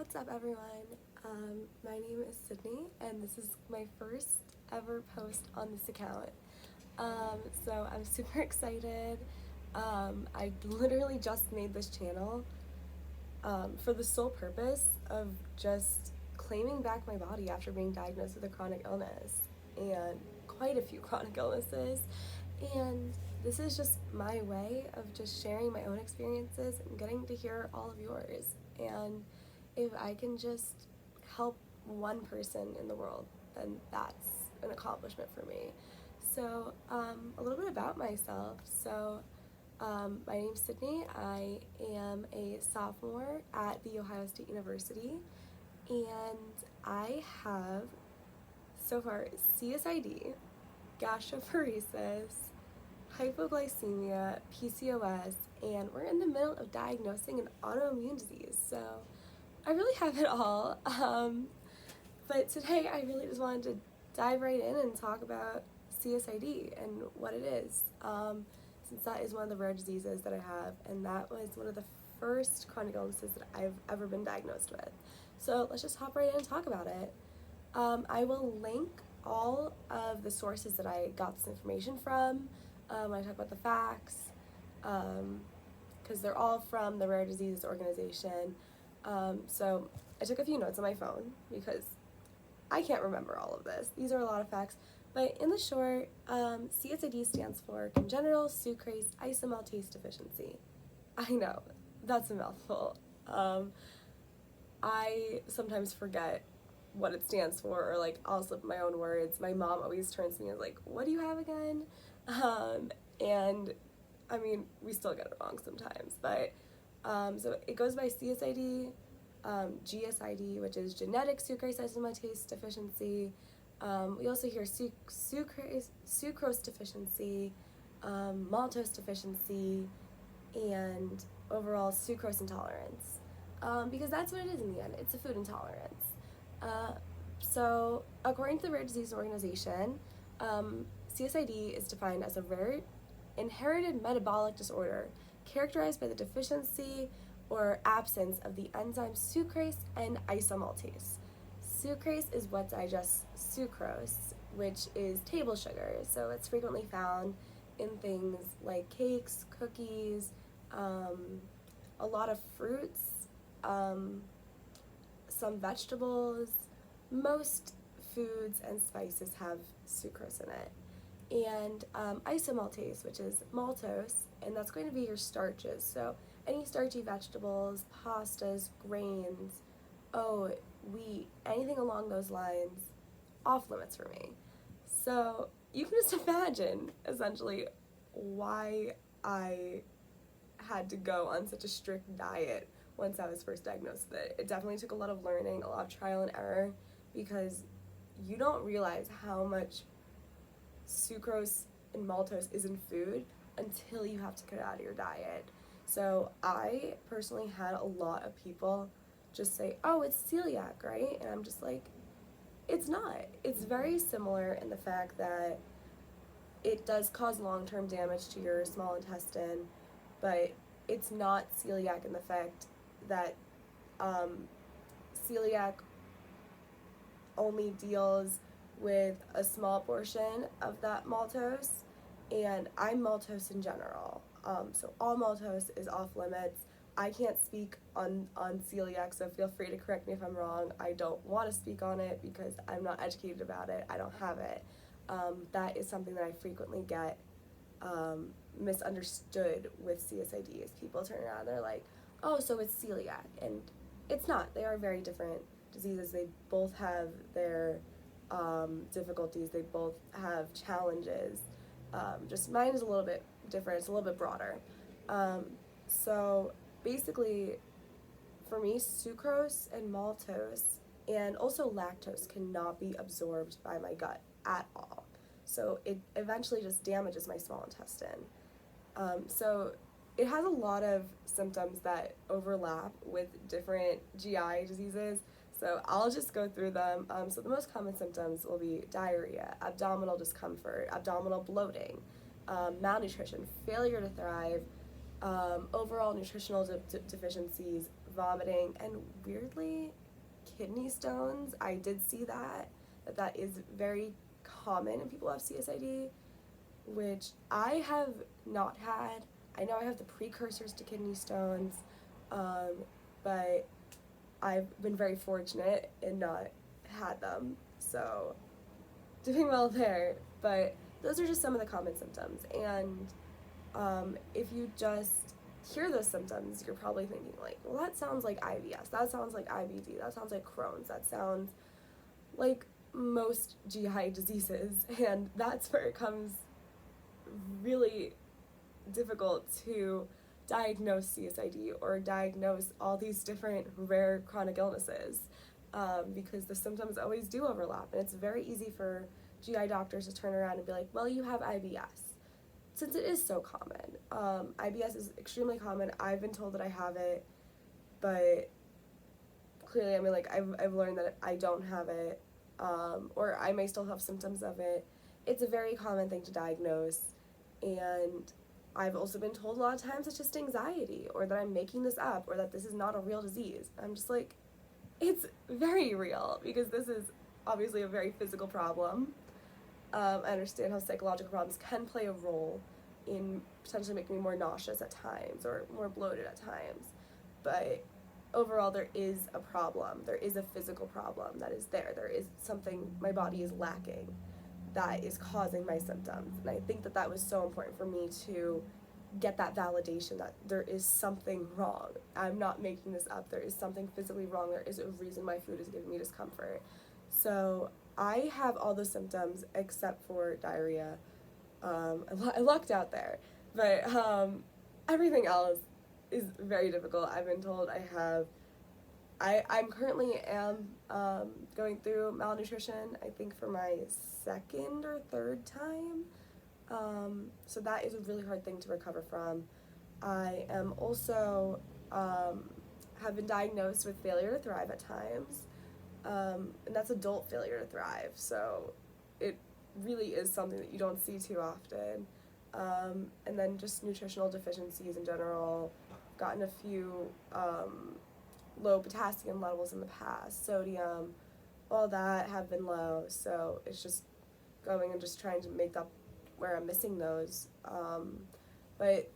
What's up, everyone? My name is Sydney, and this is my first ever post on this account. So I'm super excited. I literally just made this channel for the sole purpose of just claiming back my body after being diagnosed with a chronic illness, and quite a few chronic illnesses. And this is just my way of just sharing my own experiences and getting to hear all of yours. And if I can just help one person in the world, then that's an accomplishment for me. So, a little bit about myself. My name's Sydney. I am a sophomore at The Ohio State University, and I have so far CSID, gastroparesis, hypoglycemia, PCOS, and we're in the middle of diagnosing an autoimmune disease. So I really have it all. But today I really just wanted to dive right in and talk about CSID and what it is, since that is one of the rare diseases that I have, and that was one of the first chronic illnesses that I've ever been diagnosed with. So let's just hop right in and talk about it. I will link all of the sources that I got this information from when I talk about the facts, because they're all from the Rare Diseases Organization. So I took a few notes on my phone because I can't remember all of this. These are a lot of facts. But in the short, CSID stands for Congenital Sucrase Isomaltase Deficiency. I know, that's a mouthful. I sometimes forget what it stands for, or like I'll slip my own words. My mom always turns to me and is like, "What do you have again?" And I mean, we still get it wrong sometimes, but so it goes by CSID, GSID, which is genetic sucrase isomaltase deficiency. We also hear sucrose deficiency, maltose deficiency, and overall sucrose intolerance, because that's what it is in the end. It's a food intolerance. So according to the Rare Disease Organization, CSID is defined as a rare inherited metabolic disorder characterized by the deficiency or absence of the enzymes sucrase and isomaltase. Sucrase is what digests sucrose, which is table sugar, so it's frequently found in things like cakes, cookies, a lot of fruits, some vegetables. Most foods and spices have sucrose in it. And isomaltase, which is maltose, and that's going to be your starches. So any starchy vegetables, pastas, grains, oat, wheat, anything along those lines, off limits for me. So you can just imagine, essentially, why I had to go on such a strict diet once I was first diagnosed with it. It definitely took a lot of learning, a lot of trial and error, because you don't realize how much sucrose and maltose is in food until you have to cut it out of your diet. So I personally had a lot of people just say, "Oh, it's celiac, right?" And I'm just like, it's not. It's very similar in the fact that it does cause long-term damage to your small intestine, but it's not celiac in the fact that celiac only deals with a small portion of that maltose, and I'm maltose in general. So all maltose is off limits. I can't speak on celiac, so feel free to correct me if I'm wrong. I don't want to speak on it because I'm not educated about it. I don't have it. That is something that I frequently get misunderstood with CSID, is people turn around and they're like, "Oh, so it's celiac," and it's not. They are very different diseases. They both have their difficulties. They both have challenges. Just mine is a little bit different. It's a little bit broader. So basically, for me, sucrose and maltose and also lactose cannot be absorbed by my gut at all. So it eventually just damages my small intestine. So it has a lot of symptoms that overlap with different GI diseases. So I'll just go through them. So the most common symptoms will be diarrhea, abdominal discomfort, abdominal bloating, malnutrition, failure to thrive, overall nutritional deficiencies, vomiting, and weirdly, kidney stones. I did see that is very common in people who have CSID, which I have not had. I know I have the precursors to kidney stones, but I've been very fortunate and not had them, so doing well there. But those are just some of the common symptoms, and if you just hear those symptoms, you're probably thinking like, well, that sounds like IBS, that sounds like IBD, that sounds like Crohn's, that sounds like most GI diseases, and that's where it comes really difficult to diagnose CSID or diagnose all these different rare chronic illnesses, because the symptoms always do overlap, and it's very easy for GI doctors to turn around and be like, well, you have IBS, since it is so common. IBS is extremely common. I've been told that I have it, but clearly, I mean, like, I've learned that I don't have it, or I may still have symptoms of it. It's a very common thing to diagnose, and I've also been told a lot of times it's just anxiety, or that I'm making this up, or that this is not a real disease. I'm just like, it's very real, because this is obviously a very physical problem. I understand how psychological problems can play a role in potentially making me more nauseous at times, or more bloated at times, but overall there is a problem. There is a physical problem that is there. There is something my body is lacking that is causing my symptoms, and I think that was so important for me to get that validation that there is something wrong. I'm not making this up. There is something physically wrong. There is a reason my food is giving me discomfort. So I have all the symptoms except for diarrhea. I lucked out there, but everything else is very difficult. I've been told I'm currently going through malnutrition, I think for my second or third time. So that is a really hard thing to recover from. I am also have been diagnosed with failure to thrive at times, and that's adult failure to thrive. So it really is something that you don't see too often. And then just nutritional deficiencies in general. Gotten a few low potassium levels in the past, sodium, all that have been low. So it's just going and just trying to make up where I'm missing those. But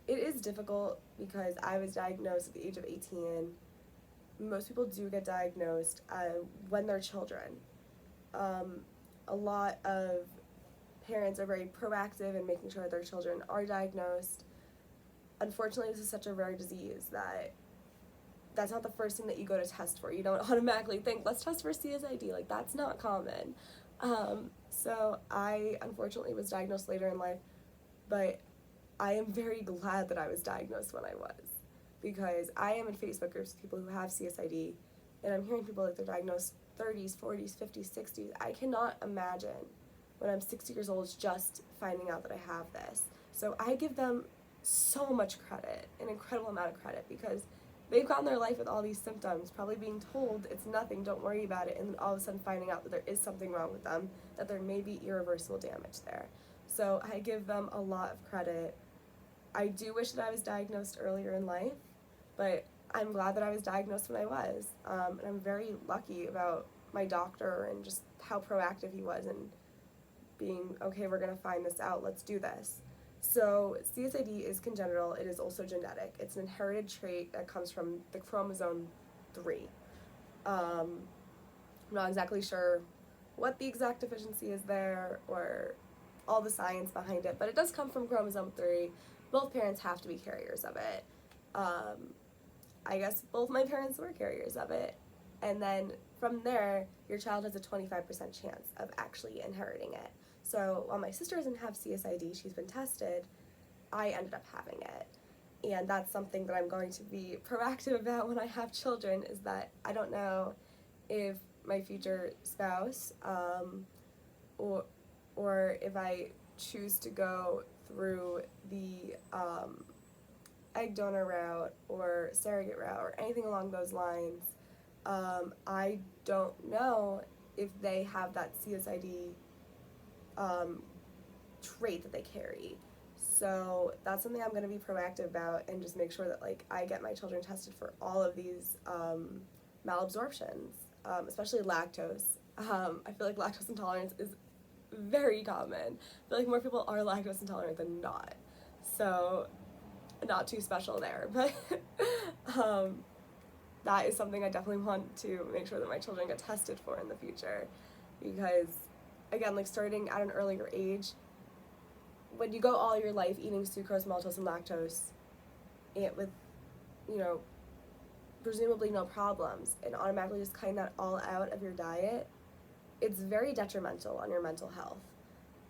it is difficult because I was diagnosed at the age of 18. Most people do get diagnosed when they're children. A lot of parents are very proactive in making sure their children are diagnosed. Unfortunately, this is such a rare disease that's not the first thing that you go to test for. You don't automatically think, let's test for CSID. Like, that's not common. So I unfortunately was diagnosed later in life, but I am very glad that I was diagnosed when I was, because I am in Facebook groups with people who have CSID, and I'm hearing people like they're diagnosed 30s, 40s, 50s, 60s. I cannot imagine when I'm 60 years old just finding out that I have this. So I give them so much credit, an incredible amount of credit, because they've gone their life with all these symptoms, probably being told it's nothing, don't worry about it, and then all of a sudden finding out that there is something wrong with them, that there may be irreversible damage there. So I give them a lot of credit. I do wish that I was diagnosed earlier in life, but I'm glad that I was diagnosed when I was. And I'm very lucky about my doctor and just how proactive he was in being, okay, we're going to find this out, let's do this. So CSID is congenital. It is also genetic. It's an inherited trait that comes from the chromosome 3. I'm not exactly sure what the exact deficiency is there or all the science behind it, but it does come from chromosome 3. Both parents have to be carriers of it. I guess both my parents were carriers of it. And then from there, your child has a 25% chance of actually inheriting it. So while my sister doesn't have CSID, she's been tested, I ended up having it. And that's something that I'm going to be proactive about when I have children, is that I don't know if my future spouse or if I choose to go through the egg donor route or surrogate route or anything along those lines. I don't know if they have that CSID trait that they carry. So that's something I'm going to be proactive about, and just make sure that like I get my children tested for all of these malabsorptions, especially lactose. I feel like lactose intolerance is very common. I feel like more people are lactose intolerant than not. So not too special there, but that is something I definitely want to make sure that my children get tested for in the future, because again, like starting at an earlier age, when you go all your life eating sucrose, maltose, and lactose, with, you know, presumably no problems, and automatically just cutting that all out of your diet, it's very detrimental on your mental health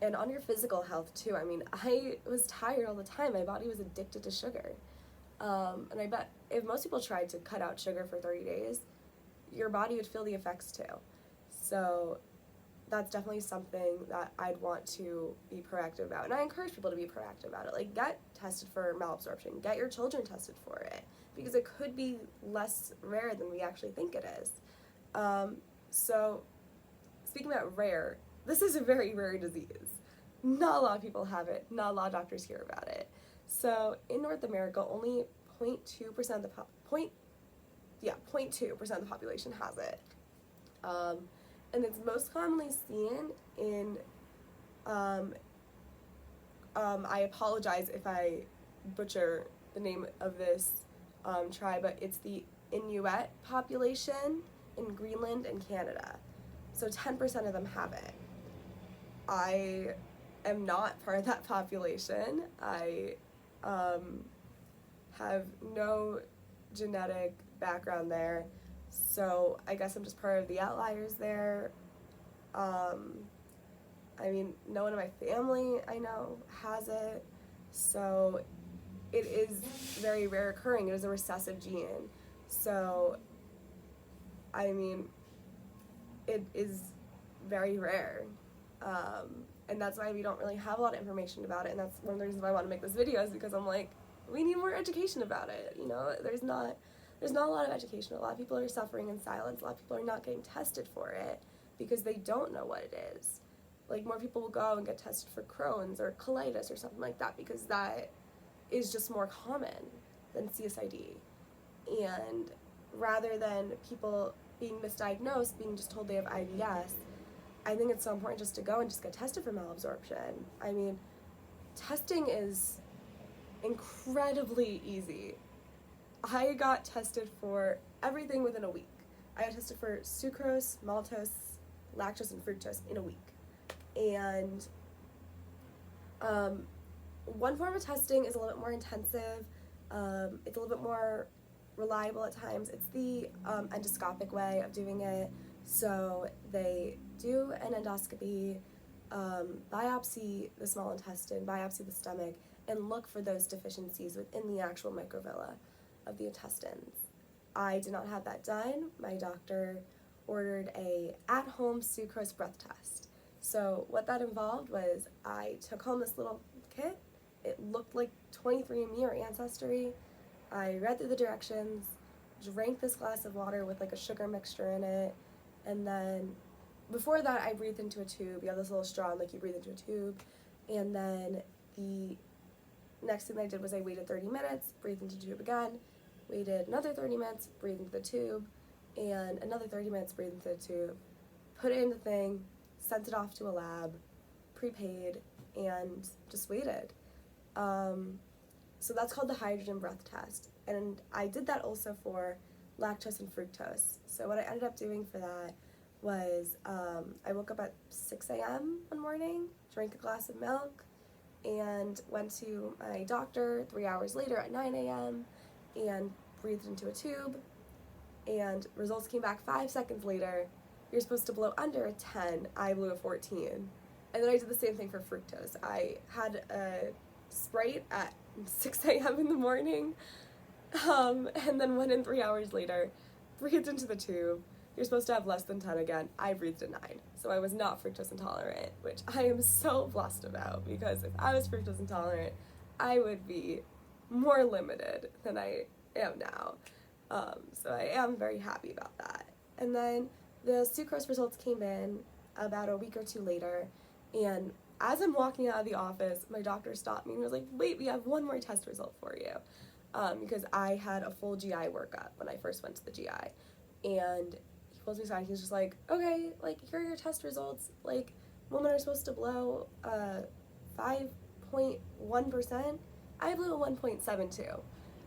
and on your physical health too. I mean, I was tired all the time. My body was addicted to sugar. And I bet if most people tried to cut out sugar for 30 days, your body would feel the effects too. So that's definitely something that I'd want to be proactive about. And I encourage people to be proactive about it. Like, get tested for malabsorption. Get your children tested for it, because it could be less rare than we actually think it is. So speaking about rare, this is a very rare disease. Not a lot of people have it. Not a lot of doctors hear about it. So in North America, only 0.2% of the 0.2% of the population has it. And it's most commonly seen in, I apologize if I butcher the name of this tribe, but it's the Inuit population in Greenland and Canada. So 10% of them have it. I am not part of that population. I have no genetic background there, so I guess I'm just part of the outliers there. I mean, no one in my family I know has it, so it is very rare occurring. It is a recessive gene, so I mean, it is very rare, and that's why we don't really have a lot of information about it, and that's one of the reasons why I want to make this video, is because I'm like, we need more education about it. You know, there's not a lot of education. A lot of people are suffering in silence. A lot of people are not getting tested for it because they don't know what it is. Like, more people will go and get tested for Crohn's or colitis or something like that, because that is just more common than CSID. And rather than people being misdiagnosed, being just told they have IBS, I think it's so important just to go and just get tested for malabsorption. I mean, testing is incredibly easy. I got tested for everything within a week. I got tested for sucrose, maltose, lactose, and fructose in a week. And one form of testing is a little bit more intensive. It's a little bit more reliable at times. It's the endoscopic way of doing it. So they do an endoscopy, biopsy the small intestine, biopsy the stomach, and look for those deficiencies within the actual microvilli of the intestines. I did not have that done. My doctor ordered a at-home sucrose breath test. So what that involved was I took home this little kit. It looked like 23andMe or Ancestry. I read through the directions, drank this glass of water with like a sugar mixture in it, and then before that I breathed into a tube. You have this little straw and like you breathe into a tube, and then the next thing I did was I waited 30 minutes, breathed into the tube again, waited another 30 minutes, breathed into the tube, and another 30 minutes, breathed into the tube, put it in the thing, sent it off to a lab, prepaid, and just waited. So that's called the hydrogen breath test, and I did that also for lactose and fructose. So what I ended up doing for that was I woke up at 6 a.m. one morning, drank a glass of milk, and went to my doctor 3 hours later at 9 a.m. and breathed into a tube, and results came back 5 seconds later. You're supposed to blow under a 10. I blew a 14. And then I did the same thing for fructose. I had a Sprite at 6 a.m. in the morning, and then went in 3 hours later, breathed into the tube. You're supposed to have less than 10 again. I breathed a 9. So I was not fructose intolerant, which I am so blessed about, because if I was fructose intolerant, I would be more limited than I am now. So I am very happy about that. And then the sucrose results came in about a week or two later, and as I'm walking out of the office, my doctor stopped me and was like, wait, we have one more test result for you. Because I had a full GI workup when I first went to the GI. And he pulls me aside, he's just like, okay, like, here are your test results. Like, women are supposed to blow 5.1%. I blew a 1.72.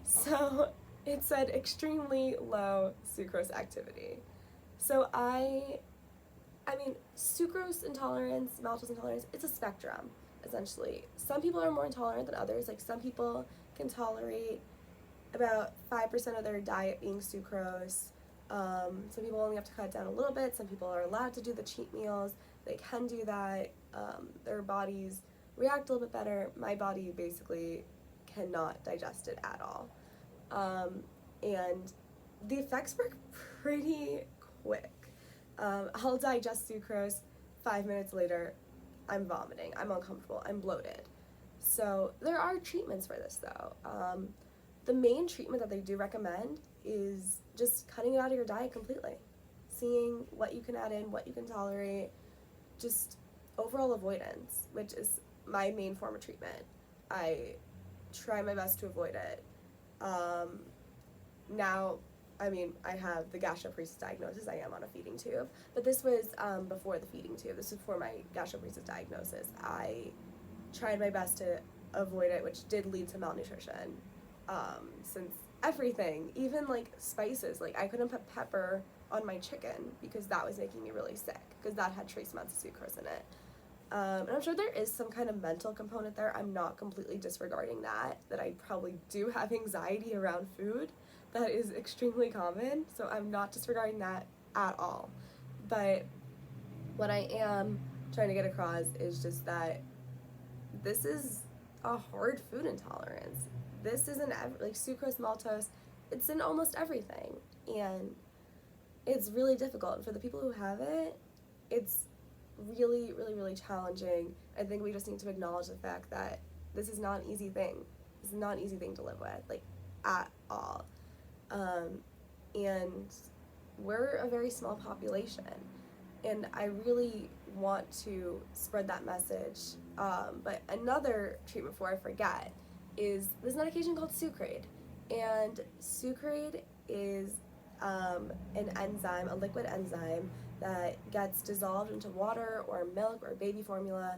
So it said extremely low sucrose activity. So I mean, sucrose intolerance, maltose intolerance, it's a spectrum, essentially. Some people are more intolerant than others. Like, some people can tolerate about 5% of their diet being sucrose. Some people only have to cut it down a little bit. Some people are allowed to do the cheat meals. They can do that. Their bodies react a little bit better. My body basically cannot digest it at all. And the effects work pretty quick. I'll digest sucrose, 5 minutes later, I'm vomiting, I'm uncomfortable, I'm bloated. So there are treatments for this though. The main treatment that they do recommend is just cutting it out of your diet completely. Seeing what you can add in, what you can tolerate, just overall avoidance, which is my main form of treatment. I try my best to avoid it. Now, I mean, I have the gastroparesis diagnosis. I am on a feeding tube, but this was before the feeding tube. This was before my gastroparesis diagnosis. I tried my best to avoid it, which did lead to malnutrition. Since everything, even like spices, like I couldn't put pepper on my chicken because that was making me really sick because that had trace amounts of sucrose in it. And I'm sure there is some kind of mental component there. I'm not completely disregarding that I probably do have anxiety around food. That is extremely common, so I'm not disregarding that at all. But what I am trying to get across is just that this is a hard food intolerance. This isn't like sucrose, maltose, it's in almost everything, and it's really difficult. And for the people who have it, it's really, really, really challenging. I think we just need to acknowledge the fact that this is not an easy thing. This is not an easy thing to live with, like, at all. And we're a very small population, and I really want to spread that message. But another treatment before I forget is this medication called Sucrade, and Sucrade is an enzyme, a liquid enzyme that gets dissolved into water or milk or baby formula,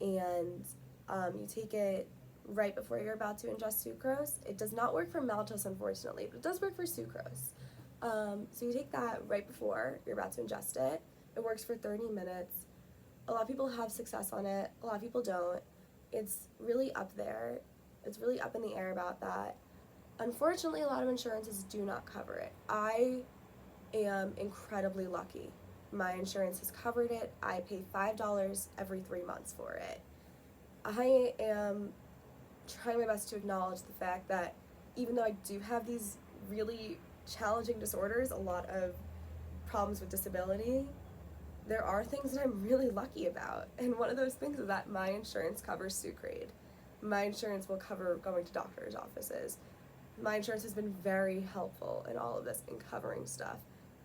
and you take it right before you're about to ingest sucrose. It does not work for maltose, unfortunately, but it does work for sucrose. So you take that right before you're about to ingest it. It works for 30 minutes. A lot of people have success on it. A lot of people don't. It's really up there. It's really up in the air about that. Unfortunately, a lot of insurances do not cover it. I am incredibly lucky. My insurance has covered it. I pay $5 every 3 months for it. I am trying my best to acknowledge the fact that even though I do have these really challenging disorders, a lot of problems with disability, there are things that I'm really lucky about. And one of those things is that my insurance covers Sucrade. My insurance will cover going to doctor's offices. My insurance has been very helpful in all of this, in covering stuff.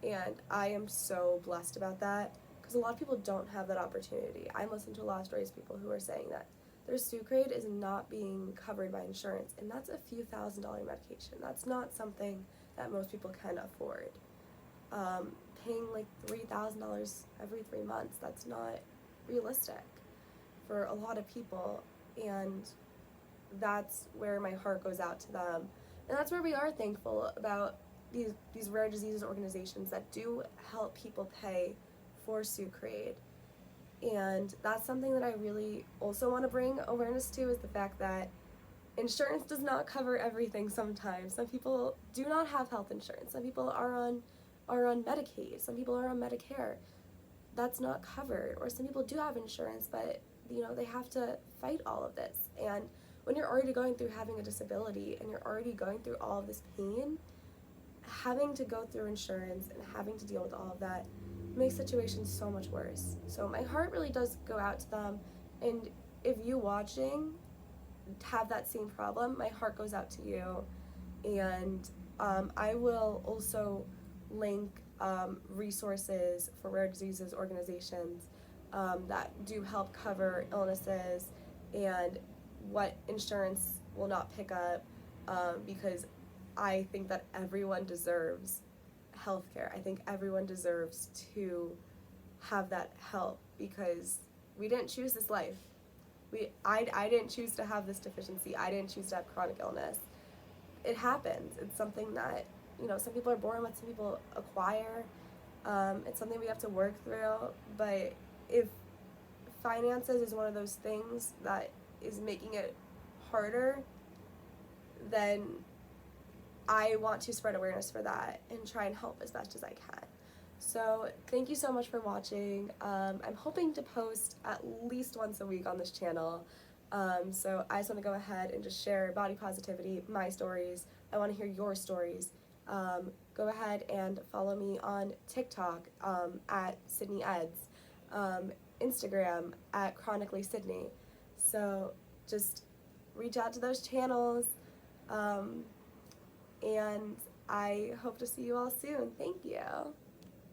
And I am so blessed about that, because a lot of people don't have that opportunity. I'm listening to a lot of stories of people who are saying that their Sucrade is not being covered by insurance, and that's a few $1,000 medication. That's not something that most people can afford. Paying like $3,000 every 3 months, that's not realistic for a lot of people, and that's where my heart goes out to them. And that's where we are thankful about these rare diseases organizations that do help people pay for Sucrade. And that's something that I really also want to bring awareness to, is the fact that insurance does not cover everything sometimes. Some people do not have health insurance. Some people are on Medicaid. Some people are on Medicare. That's not covered. Or some people do have insurance, but they have to fight all of this. And when you're already going through having a disability and you're already going through all of this pain, having to go through insurance and having to deal with all of that makes situations so much worse. So my heart really does go out to them, and if you watching have that same problem, my heart goes out to you. And I will also link resources for rare diseases organizations that do help cover illnesses and what insurance will not pick up, because I think that everyone deserves healthcare. I think everyone deserves to have that help because we didn't choose this life. I didn't choose to have this deficiency. I didn't choose to have chronic illness. It happens. It's something that, some people are born with, some people acquire. It's something we have to work through. But if finances is one of those things that is making it harder, then I want to spread awareness for that and try and help as best as I can. So thank you so much for watching. I'm hoping to post at least once a week on this channel. So I just want to go ahead and just share body positivity, my stories. I want to hear your stories. Go ahead and follow me on TikTok at Sydney Eds, Instagram at Chronically Sydney. So just reach out to those channels, and I hope to see you all soon. Thank you.